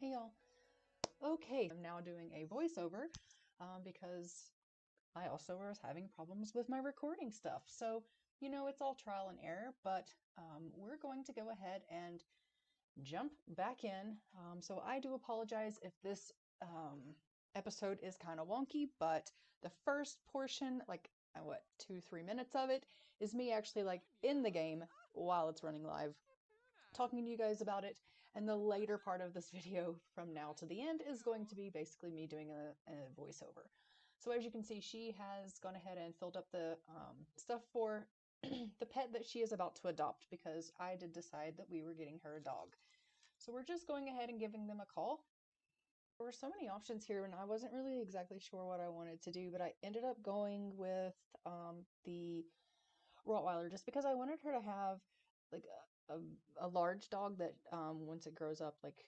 Hey y'all. Okay, I'm now doing a voiceover because I also was having problems with my recording stuff. So, it's all trial and error, but we're going to go ahead and jump back in. So I do apologize if this episode is kind of wonky, but the first portion, like 2-3 minutes of it, is me actually like in the game while it's running live, talking to you guys about it. And the later part of this video from now to the end is going to be basically me doing a voiceover. So as you can see, she has gone ahead and filled up the stuff for the pet that she is about to adopt, because I did decide that we were getting her a dog. So we're just going ahead and giving them a call. There were so many options here and I wasn't really exactly sure what I wanted to do, but I ended up going with the Rottweiler just because I wanted her to have like a large dog that once it grows up, like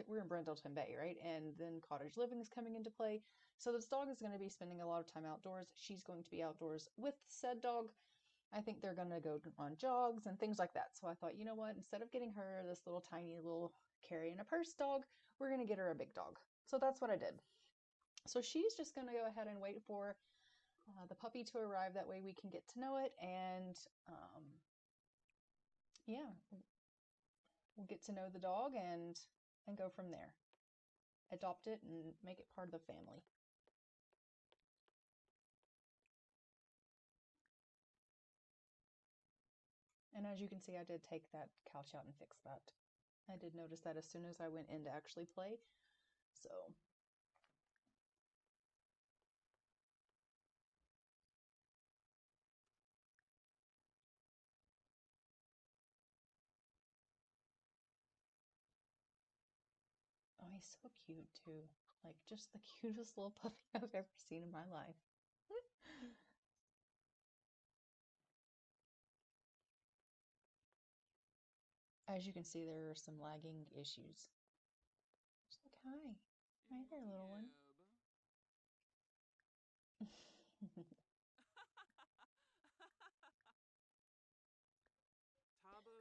we're in Brindleton Bay, right? And then cottage living is coming into play. So this dog is going to be spending a lot of time outdoors. She's going to be outdoors with said dog. I think they're going to go on jogs and things like that. So I thought, you know what? Instead of getting her this little tiny little carry in a purse dog, we're going to get her a big dog. So that's what I did. So she's just going to go ahead and wait for the puppy to arrive. That way we can get to know it, and yeah, we'll get to know the dog and go from there. Adopt it and make it part of the family. And as you can see, I did take that couch out and fix that. I did notice that as soon as I went in to actually play. So oh, he's so cute too. Like, just the cutest little puppy I've ever seen in my life. As you can see, there are some lagging issues. Just like, hi. Hi there, little one.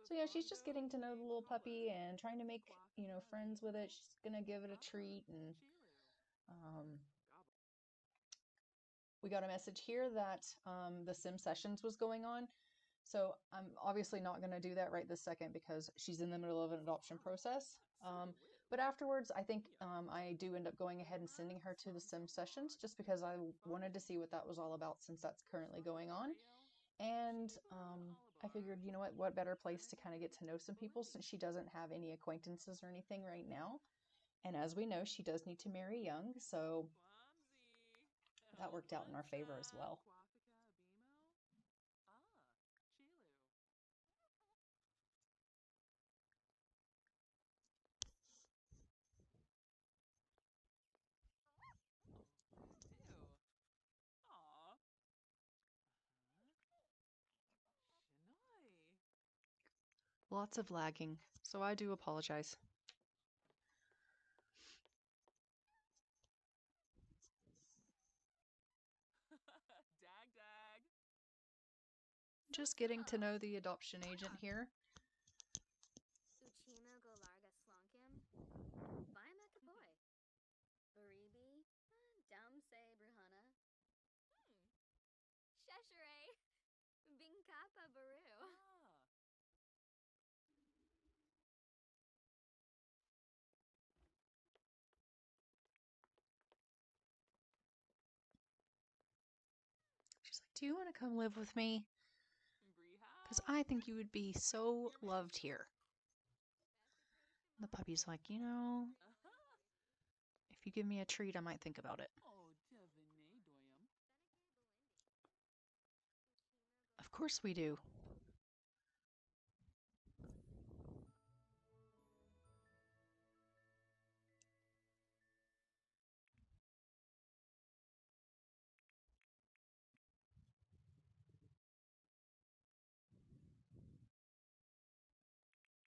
So yeah, she's just getting to know the little puppy and trying to make, friends with it. She's gonna give it a treat, and we got a message here that the sim sessions was going on. So I'm obviously not going to do that right this second because she's in the middle of an adoption process. But afterwards, I think I do end up going ahead and sending her to the sim sessions just because I wanted to see what that was all about, since that's currently going on. And I figured, you know what better place to kind of get to know some people, since she doesn't have any acquaintances or anything right now. And as we know, she does need to marry young, so that worked out in our favor as well. Lots of lagging, so I do apologize. Just getting to know the adoption agent here. She's like, do you want to come live with me? Because I think you would be so loved here. The puppy's like, if you give me a treat, I might think about it. Of course we do.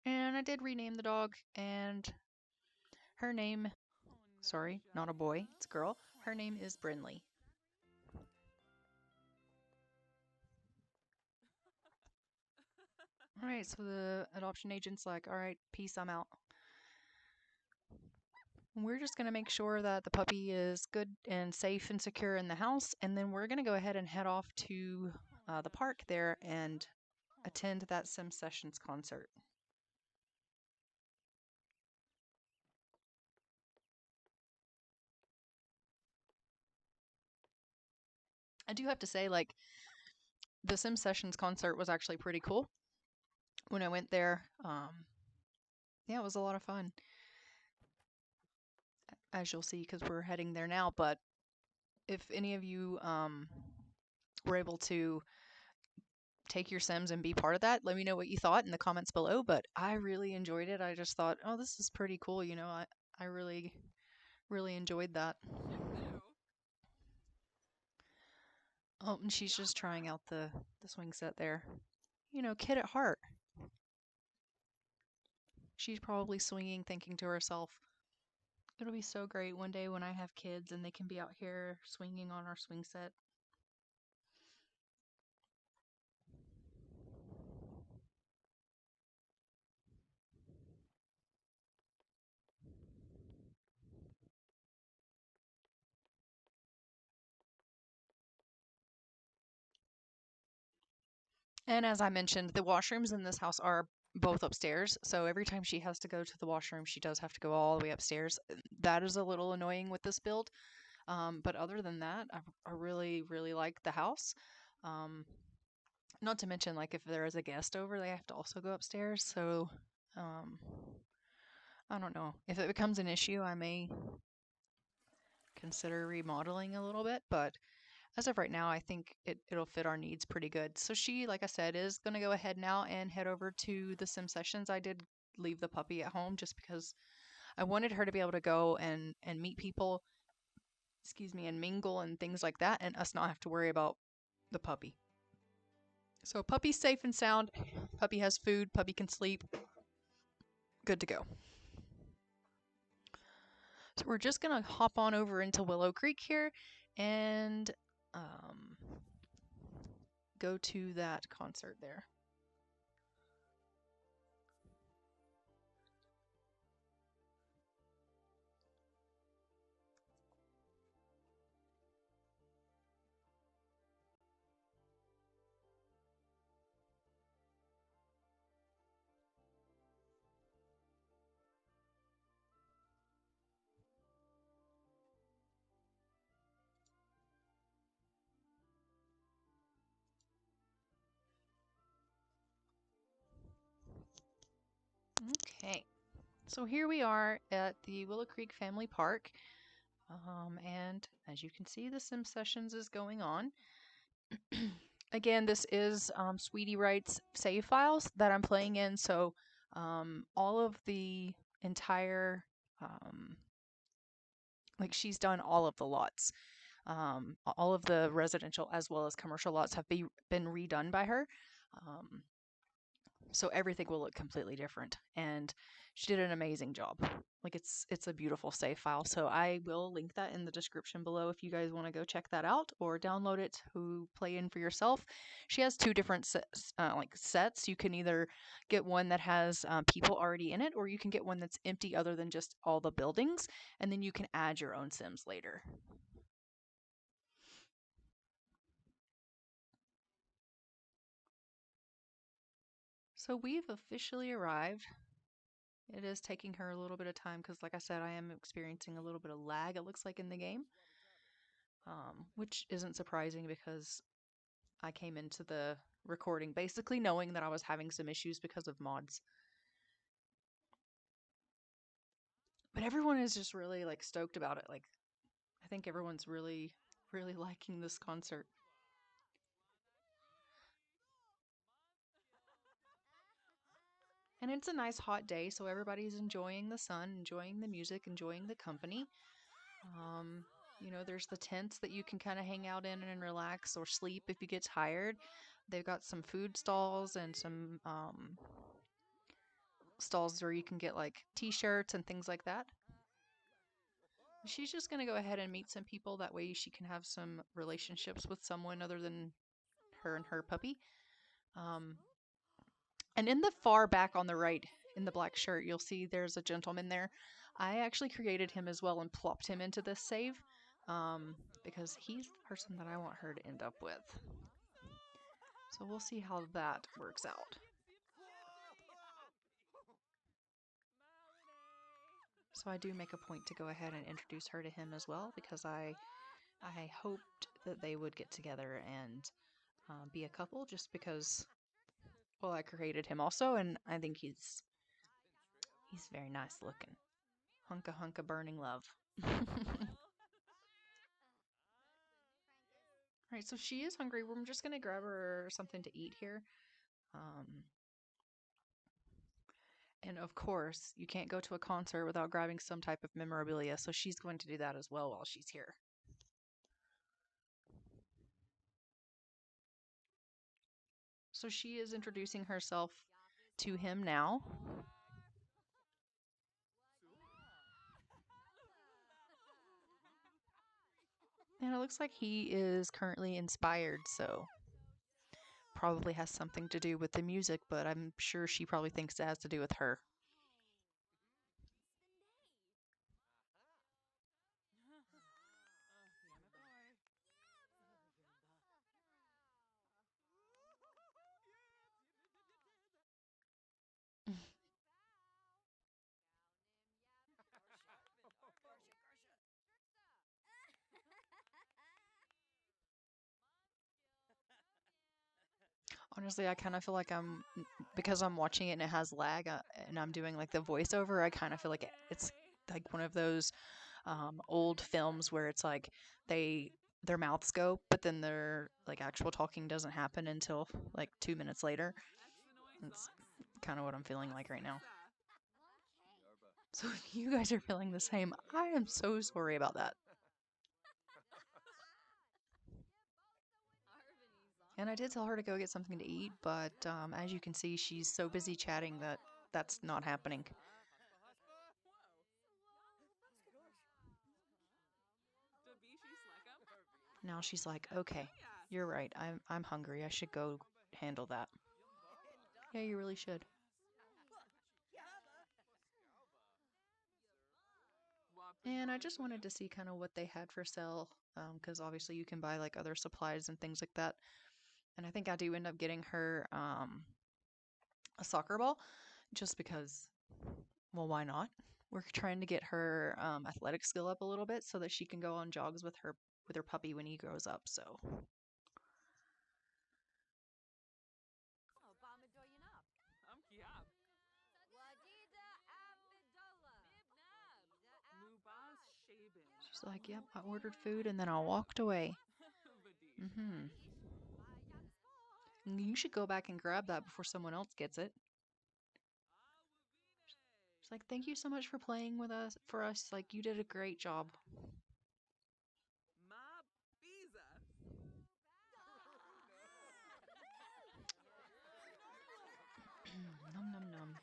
And I did rename the dog, and her name, sorry, not a boy, it's a girl. Her name is Brindley. All right, so the adoption agent's like, all right, peace, I'm out. We're just going to make sure that the puppy is good and safe and secure in the house, and then we're going to go ahead and head off to the park there and attend that Sim Sessions concert. I do have to say, like, the Sim Sessions concert was actually pretty cool when I went there. Yeah, it was a lot of fun, as you'll see, because we're heading there now. But if any of you were able to take your Sims and be part of that, let me know what you thought in the comments below. But I really enjoyed it. I just thought, oh, this is pretty cool. You know, I really, really enjoyed that. Oh, and she's just trying out the swing set there. You know, kid at heart. She's probably swinging, thinking to herself, it'll be so great one day when I have kids and they can be out here swinging on our swing set. And as I mentioned, the washrooms in this house are both upstairs. So every time she has to go to the washroom, she does have to go all the way upstairs. That is a little annoying with this build. But other than that, I really, really like the house. Um, Not to mention, like, if there is a guest over, they have to also go upstairs. So, um, I don't know. If it becomes an issue, I may consider remodeling a little bit. But as of right now, I think it'll fit our needs pretty good. So she, like I said, is going to go ahead now and head over to the Sim Sessions. I did leave the puppy at home just because I wanted her to be able to go and meet people, excuse me, and mingle and things like that, and us not have to worry about the puppy. So puppy's safe and sound. Puppy has food. Puppy can sleep. Good to go. So we're just going to hop on over into Willow Creek here and go to that concert there. Okay, so here we are at the Willow Creek Family Park, and as you can see, the Sim Sessions is going on. Again, this is Sweetie Wright's save files that I'm playing in, so all of the entire, like, she's done all of the lots. All of the residential as well as commercial lots have been redone by her. So everything will look completely different, and she did an amazing job. Like, it's a beautiful save file, so I will link that in the description below if you guys want to go check that out or download it to play in for yourself. She has two different sets. You can either get one that has people already in it, or you can get one that's empty other than just all the buildings, and then you can add your own Sims later. So we've officially arrived. It is taking her a little bit of time because, like I said, I am experiencing a little bit of lag, it looks like, in the game, which isn't surprising because I came into the recording basically knowing that I was having some issues because of mods. But everyone is just really, like, stoked about it. Like, I think everyone's really, really liking this concert. And it's a nice hot day, so everybody's enjoying the sun, enjoying the music, enjoying the company. Um, you know, there's the tents that you can kind of hang out in and relax or sleep if you get tired. They've got some food stalls and some stalls where you can get, like, t-shirts and things like that. She's just going to go ahead and meet some people. That way she can have some relationships with someone other than her and her puppy. And in the far back on the right, in the black shirt, you'll see there's a gentleman there. I actually created him as well and plopped him into this save because he's the person that I want her to end up with. So we'll see how that works out. So I do make a point to go ahead and introduce her to him as well because I hoped that they would get together and be a couple just because, well, I created him also and I think he's very nice looking. Hunka hunka burning love. Alright, so she is hungry. We're just gonna grab her something to eat here. And of course, you can't go to a concert without grabbing some type of memorabilia, so she's going to do that as well while she's here. So she is introducing herself to him now. And it looks like he is currently inspired, so probably has something to do with the music, but I'm sure she probably thinks it has to do with her. Honestly, I kind of feel like because I'm watching it and it has lag and I'm doing like the voiceover, I kind of feel like it's like one of those old films where it's like their mouths go, but then their like actual talking doesn't happen until like 2 minutes later. That's kind of what I'm feeling like right now. So if you guys are feeling the same, I am so sorry about that. And I did tell her to go get something to eat, but as you can see, she's so busy chatting that that's not happening. Now she's like, okay, you're right. I'm hungry. I should go handle that. Yeah, you really should. And I just wanted to see kind of what they had for sale, because obviously you can buy like other supplies and things like that. And I think I do end up getting her a soccer ball, just because, well, why not? We're trying to get her athletic skill up a little bit so that she can go on jogs with her puppy when he grows up. So. She's like, yep, I ordered food and then I walked away. Mm-hmm. You should go back and grab that before someone else gets it. She's like, thank you so much for playing with us, for us. Like, you did a great job. Num num num.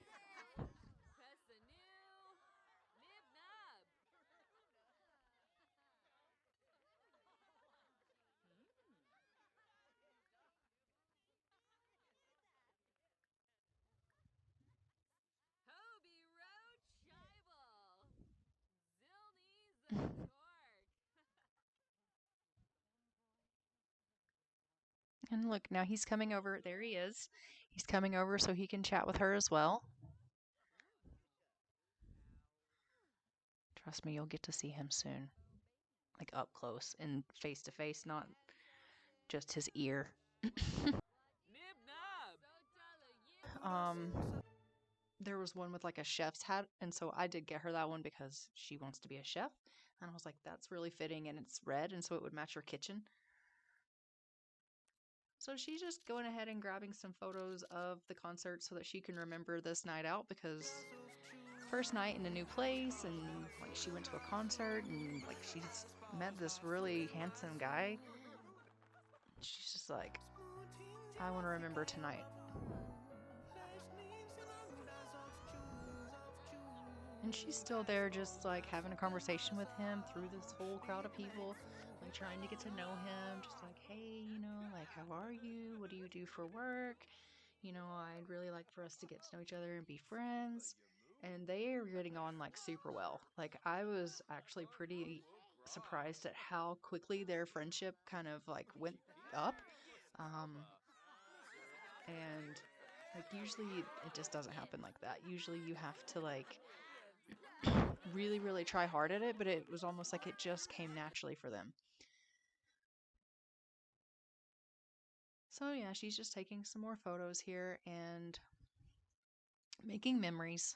And look, now he's coming over. There he is. He's coming over so he can chat with her as well. Trust me, you'll get to see him soon. Like up close and face to face, not just his ear. um, there was one with like a chef's hat, and so I did get her that one because she wants to be a chef. And I was like, that's really fitting, and it's red, and so it would match her kitchen. So she's just going ahead and grabbing some photos of the concert so that she can remember this night out, because first night in a new place, and like she went to a concert and like she's met this really handsome guy. She's just like, I want to remember tonight. And she's still there just like having a conversation with him through this whole crowd of people, like trying to get to know him, just like, hey, like, how are you? What do you do for work? I'd really like for us to get to know each other and be friends. and they are getting on like super well. Like I was actually pretty surprised at how quickly their friendship kind of like went up. And like usually it just doesn't happen like that. Usually you have to like really, really try hard at it, but it was almost like it just came naturally for them. So yeah, she's just taking some more photos here and making memories.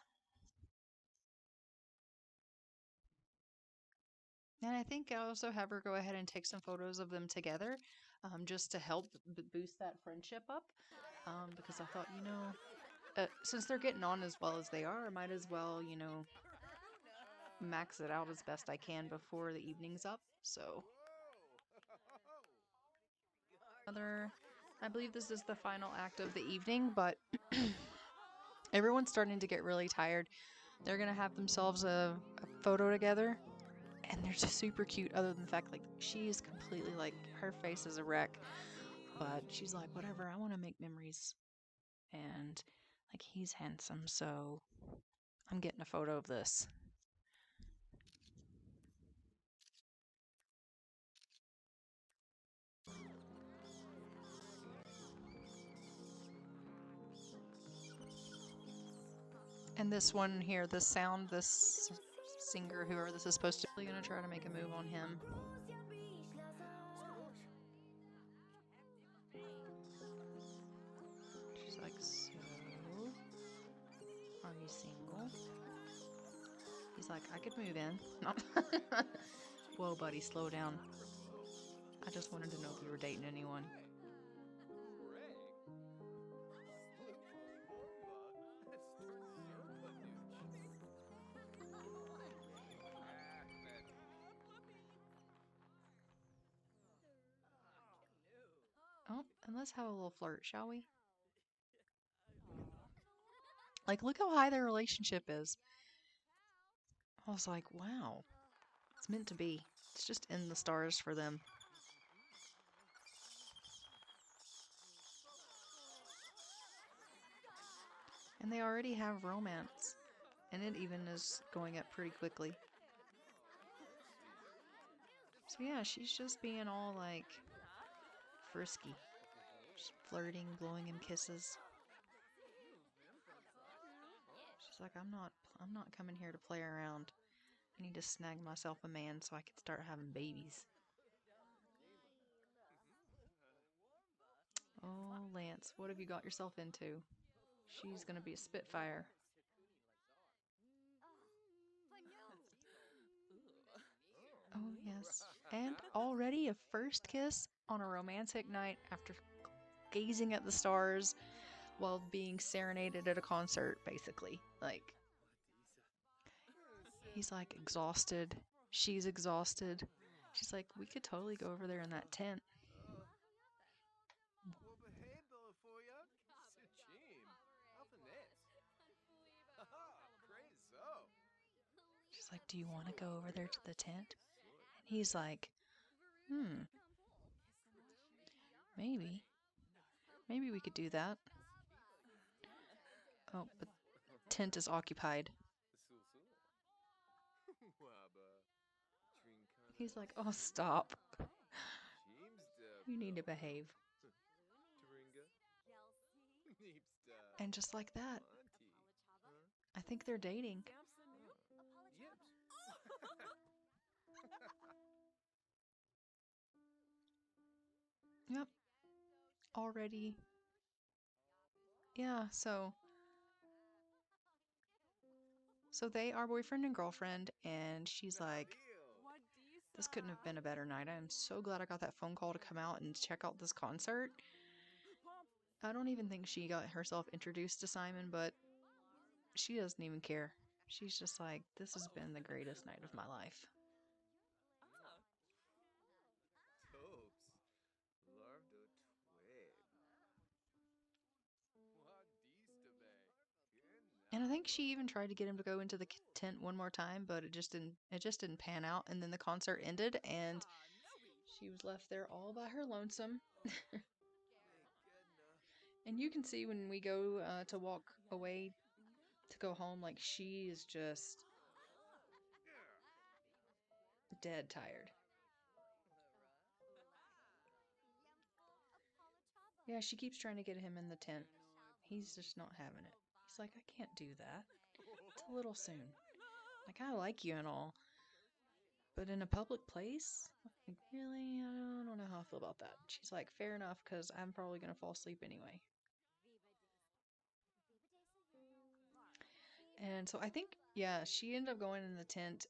And I think I also have her go ahead and take some photos of them together, just to help boost that friendship up. Because I thought, since they're getting on as well as they are, I might as well, max it out as best I can before the evening's up. So, I believe this is the final act of the evening, but everyone's starting to get really tired. They're gonna have themselves a photo together, and they're just super cute. Other than the fact, like, she is completely like her face is a wreck, but she's like, whatever. I want to make memories, and like he's handsome, so I'm getting a photo of this. And this one here, this sound, this singer, whoever this is supposed to be, gonna try to make a move on him. She's like, so, are you single? He's like, I could move in. Whoa, buddy, slow down. I just wanted to know if you were dating anyone. Oh, and let's have a little flirt, shall we? Like, look how high their relationship is. I was like, wow, it's meant to be. It's just in the stars for them. And they already have romance. And it even is going up pretty quickly. So yeah, she's just being all like frisky. Just flirting, blowing him kisses. She's like, I'm not coming here to play around. I need to snag myself a man so I can start having babies. Oh, Lance, what have you got yourself into? She's gonna be a spitfire. Oh, yes. And already a first kiss on a romantic night after gazing at the stars while being serenaded at a concert, basically. Like, he's like exhausted. She's exhausted. She's like, we could totally go over there in that tent. She's like, do you want to go over there to the tent? And he's like, maybe. Maybe we could do that. Oh, but tent is occupied. He's like, oh, stop. You need to behave. And just like that, I think they're dating. Yep. Already. Yeah, so they are boyfriend and girlfriend, and she's like, this couldn't have been a better night. I am so glad I got that phone call to come out and check out this concert. I don't even think she got herself introduced to Simon, but she doesn't even care. She's just like, this has been the greatest night of my life. And I think she even tried to get him to go into the tent one more time, but it just didn't pan out. And then the concert ended, and she was left there all by her lonesome. And you can see when we go to walk away to go home. Like, she is just dead tired. Yeah, she keeps trying to get him in the tent. He's just not having it. He's like, I can't do that. It's a little soon. Like, I like you and all, but in a public place? Like, really? I don't know how I feel about that. She's like, fair enough, because I'm probably going to fall asleep anyway. And so I think, yeah, she ended up going in the tent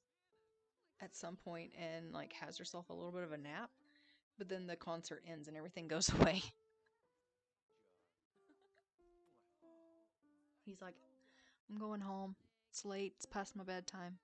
at some point and, like, has herself a little bit of a nap, but then the concert ends and everything goes away. He's like, I'm going home. It's late. It's past my bedtime.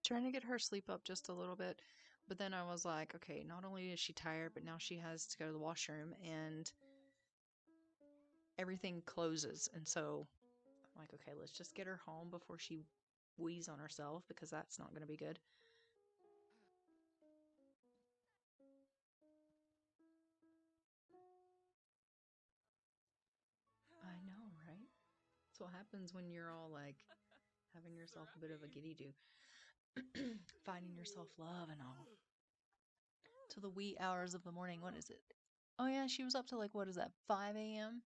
Trying to get her sleep up just a little bit, but then I was like, okay, not only is she tired, but now she has to go to the washroom and everything closes. And so I'm like, okay, let's just get her home before she wheezes on herself, because that's not going to be good. I know, right? That's what happens when you're all like having yourself a bit of a giddy do. Finding yourself love and all. To the wee hours of the morning. What is it? Oh yeah, she was up to like, what is that, 5 a.m.?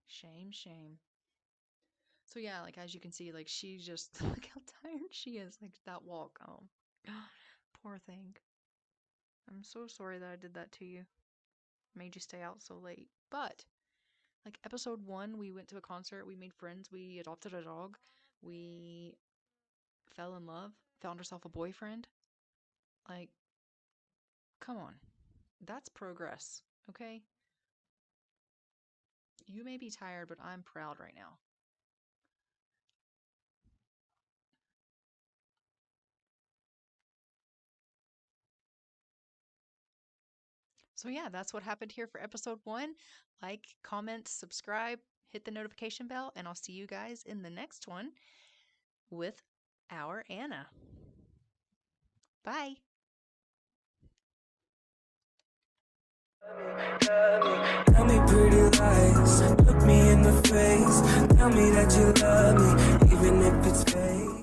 Shame, shame. So yeah, like as you can see, like she just, look how tired she is. Like that walk, oh, poor thing. I'm so sorry that I did that to you. Made you stay out so late. But like episode 1, we went to a concert, we made friends, we adopted a dog, we fell in love, found herself a boyfriend. Like, come on. That's progress, okay? You may be tired, but I'm proud right now. So yeah, that's what happened here for episode 1. Like, comment, subscribe, hit the notification bell, and I'll see you guys in the next one with our Anna. Bye. Tell me pretty lies, look me in the face, tell me that you love me, even if it's fake.